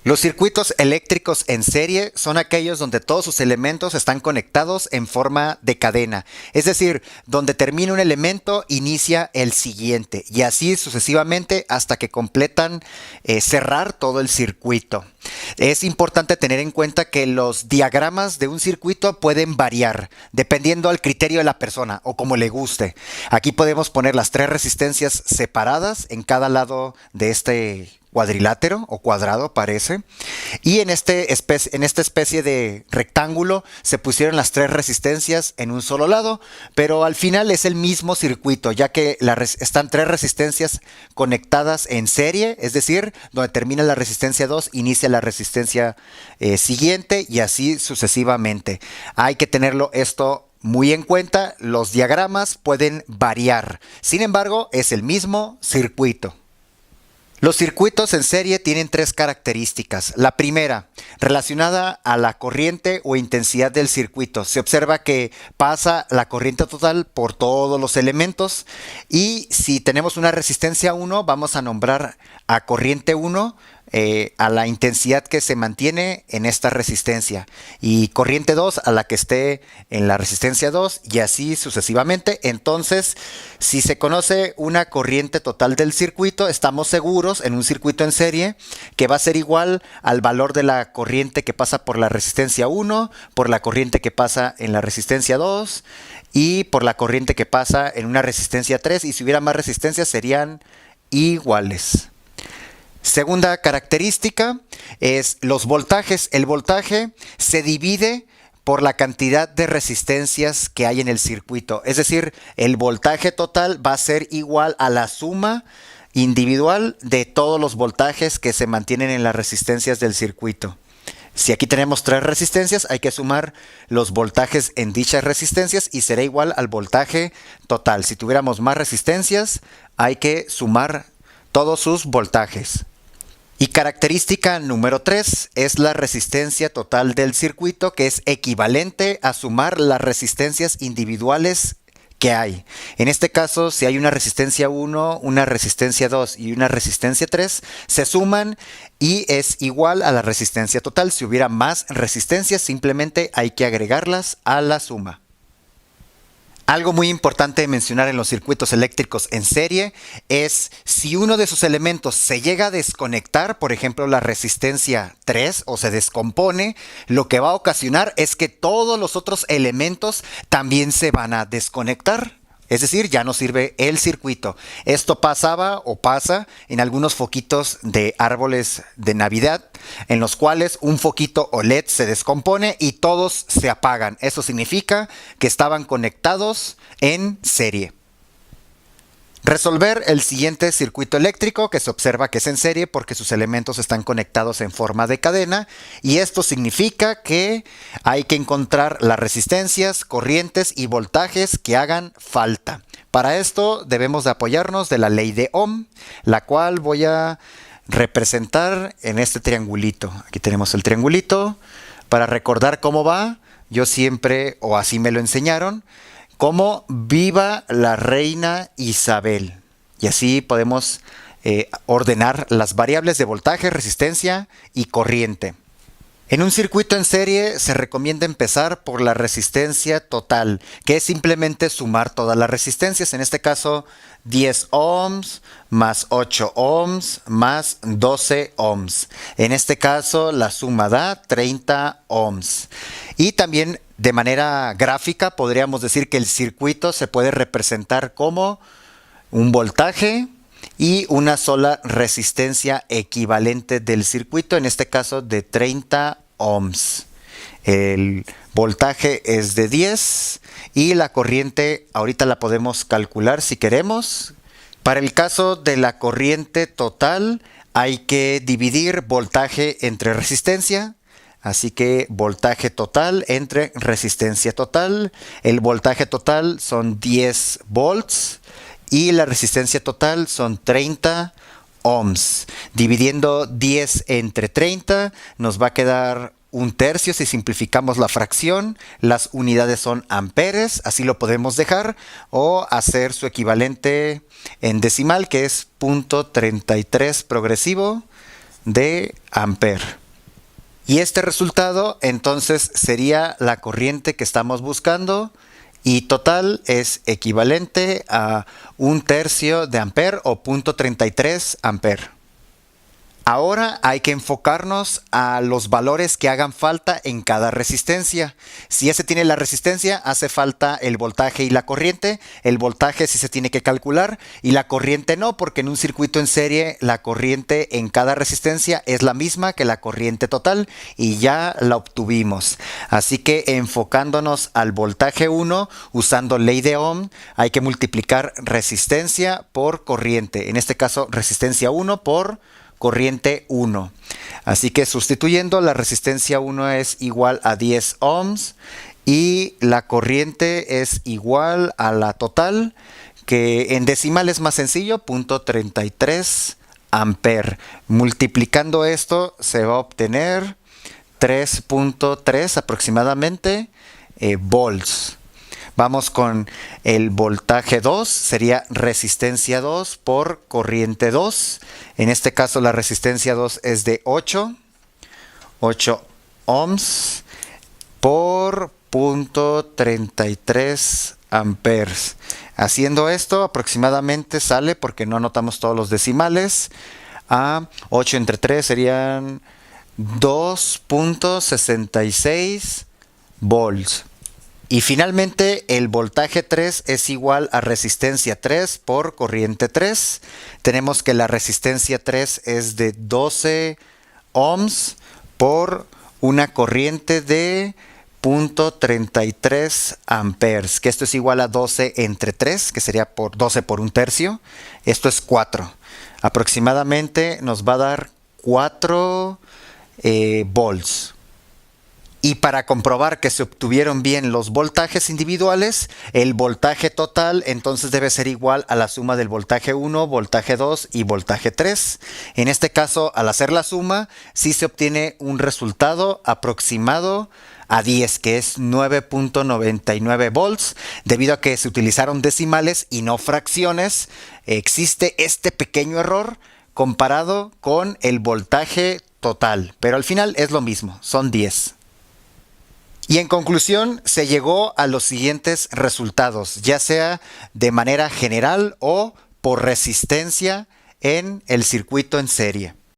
Los circuitos eléctricos en serie son aquellos donde todos sus elementos están conectados en forma de cadena, es decir, donde termina un elemento, inicia el siguiente y así sucesivamente hasta que completan cerrar todo el circuito. Es importante tener en cuenta que los diagramas de un circuito pueden variar dependiendo al criterio de la persona o como le guste. Aquí podemos poner las tres resistencias separadas en cada lado de este cuadrilátero o cuadrado parece, y en esta especie de rectángulo se pusieron las tres resistencias en un solo lado, pero al final es el mismo circuito, ya que están tres resistencias conectadas en serie, es decir, donde termina la resistencia 2, inicia la resistencia siguiente y así sucesivamente. Hay que tenerlo esto muy en cuenta, los diagramas pueden variar, sin embargo es el mismo circuito. Los circuitos en serie tienen tres características. La primera, relacionada a la corriente o intensidad del circuito. Se observa que pasa la corriente total por todos los elementos y si tenemos una resistencia 1, vamos a nombrar a corriente 1 a la intensidad que se mantiene en esta resistencia y corriente 2 a la que esté en la resistencia 2 y así sucesivamente. Entonces, si se conoce una corriente total del circuito, estamos seguros en un circuito en serie que va a ser igual al valor de la corriente que pasa por la resistencia 1, por la corriente que pasa en la resistencia 2 y por la corriente que pasa en una resistencia 3, y si hubiera más resistencias serían iguales. Segunda característica es los voltajes. El voltaje se divide por la cantidad de resistencias que hay en el circuito. Es decir, el voltaje total va a ser igual a la suma individual de todos los voltajes que se mantienen en las resistencias del circuito. Si aquí tenemos tres resistencias, hay que sumar los voltajes en dichas resistencias y será igual al voltaje total. Si tuviéramos más resistencias, hay que sumar todos sus voltajes. Y característica número 3 es la resistencia total del circuito, que es equivalente a sumar las resistencias individuales que hay. En este caso, si hay una resistencia 1, una resistencia 2 y una resistencia 3, se suman y es igual a la resistencia total. Si hubiera más resistencias, simplemente hay que agregarlas a la suma. Algo muy importante de mencionar en los circuitos eléctricos en serie es si uno de sus elementos se llega a desconectar, por ejemplo la resistencia 3, o se descompone, lo que va a ocasionar es que todos los otros elementos también se van a desconectar. Es decir, ya no sirve el circuito. Esto pasaba o pasa en algunos foquitos de árboles de Navidad, en los cuales un foquito OLED se descompone y todos se apagan. Eso significa que estaban conectados en serie. Resolver el siguiente circuito eléctrico, que se observa que es en serie porque sus elementos están conectados en forma de cadena, y esto significa que hay que encontrar las resistencias, corrientes y voltajes que hagan falta. Para esto debemos de apoyarnos de la ley de Ohm, la cual voy a representar en este triangulito. Aquí tenemos el triangulito. Para recordar cómo va, yo siempre, o así me lo enseñaron, como viva la reina Isabel. Y así podemos ordenar las variables de voltaje, resistencia y corriente. En un circuito en serie se recomienda empezar por la resistencia total, que es simplemente sumar todas las resistencias. En este caso, 10 ohms más 8 ohms más 12 ohms. En este caso, la suma da 30 ohms. Y también de manera gráfica podríamos decir que el circuito se puede representar como un voltaje y una sola resistencia equivalente del circuito, en este caso de 30 ohms. El voltaje es de 10 y la corriente ahorita la podemos calcular si queremos. Para el caso de la corriente total hay que dividir voltaje entre resistencia. Así que voltaje total entre resistencia total. El voltaje total son 10 volts y la resistencia total son 30 ohms. Dividiendo 10 entre 30 nos va a quedar un tercio si simplificamos la fracción. Las unidades son amperes, así lo podemos dejar, o hacer su equivalente en decimal, que es .33 progresivo. de ampere. Y este resultado entonces sería la corriente que estamos buscando y total es equivalente a 1/3 de ampere o 0.33 ampere. Ahora hay que enfocarnos a los valores que hagan falta en cada resistencia. Si ya se tiene la resistencia, hace falta el voltaje y la corriente. El voltaje sí se tiene que calcular y la corriente no, porque en un circuito en serie la corriente en cada resistencia es la misma que la corriente total y ya la obtuvimos. Así que enfocándonos al voltaje 1, usando ley de Ohm, hay que multiplicar resistencia por corriente. En este caso, resistencia 1 por corriente 1. Así que sustituyendo, la resistencia 1 es igual a 10 ohms y la corriente es igual a la total, que en decimal es más sencillo, 0.33 ampere. Multiplicando esto se va a obtener 3.3 aproximadamente volts. Vamos con el voltaje 2, sería resistencia 2 por corriente 2. En este caso la resistencia 2 es de 8 ohms por 0.33 amperes. Haciendo esto aproximadamente sale, porque no anotamos todos los decimales, a 8 entre 3 serían 2.66 volts. Y finalmente el voltaje 3 es igual a resistencia 3 por corriente 3. Tenemos que la resistencia 3 es de 12 ohms por una corriente de 0.33 amperes, que esto es igual a 12 entre 3, que sería por 12 por 1/3. Esto es 4. Aproximadamente nos va a dar 4 volts. Y para comprobar que se obtuvieron bien los voltajes individuales, el voltaje total entonces debe ser igual a la suma del voltaje 1, voltaje 2 y voltaje 3. En este caso, al hacer la suma, sí se obtiene un resultado aproximado a 10, que es 9.99 volts. Debido a que se utilizaron decimales y no fracciones, existe este pequeño error comparado con el voltaje total. Pero al final es lo mismo, son 10. Y en conclusión, se llegó a los siguientes resultados, ya sea de manera general o por resistencia en el circuito en serie.